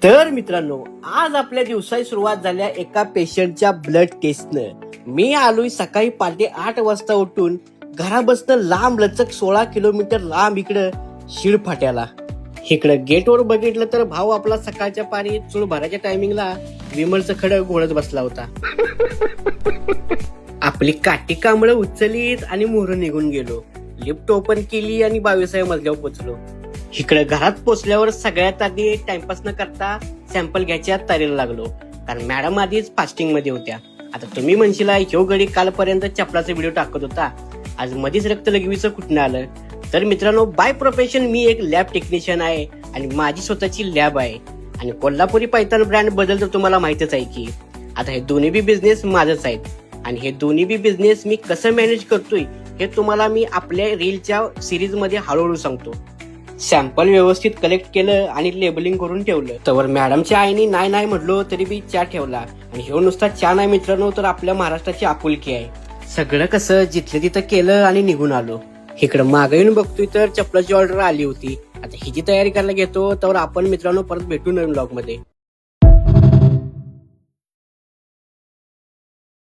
तर मित्रांनो, आज आपल्या दिवसाची सुरुवात झाल्या एका पेशंटच्या ब्लड टेस्टनं. मी आलोय सकाळी पहाटे 8 वाजता उठून घराबसनं लांब लचक 16 किलोमीटर लांब इकडं शिळ फाट्याला. इकडं गेटवर बघितलं तर भाऊ आपला सकाळच्या पारी चूळ भरायच्या टायमिंगला विमलचं खडं घोळत बसला होता. आपली काठी कांबळं उचलीत आणि मोहर निघून गेलो. लिफ्ट ओपन केली आणि 22व्या मजल्यावर पोचलो. इकडे घरात पोचल्यावर सगळ्यात आधी टाइमपास न करता सॅम्पल घ्यायच्या तयारीला लागलो, कारण मॅडम आधीच फास्टिंग मध्ये होत्या. आता तुम्ही म्हणशीला ह्यो गडी कालपर्यंत चपलाचा व्हिडिओ टाकत होता, आज मध्येच रक्त लगवीचं कुठनं आलं? तर मित्रांनो, बाय प्रोफेशन मी एक लॅब टेक्निशियन आहे आणि माझी स्वतःची लॅब आहे. आणि कोल्हापुरी पैतान ब्रँड बद्दल तर तुम्हाला माहितच आहे की आता हे दोन्ही बी बिझनेस माझच आहेत. आणि हे दोन्ही बी बिझनेस मी कसं मॅनेज करतोय हे तुम्हाला मी आपल्या रीलच्या सिरीज मध्ये हळूहळू सांगतो. सॅम्पल व्यवस्थित कलेक्ट केलं आणि लेबलिंग करून ठेवलं. तर मॅडमच्या आईने नाही म्हटलो तरी बी चहा ठेवला. आणि हे नुसता चहा नाही मित्रांनो, तर आपल्या महाराष्ट्राची आपुलकी आहे. सगळं कसं जिथलं तिथं केलं आणि निघून आलो. इकडं मागे येऊन बघतोय तर चपलाची ऑर्डर आली होती. आता हिची तयारी करायला घेतो, तर आपण मित्रांनो परत भेटू नवीन ब्लॉग मध्ये.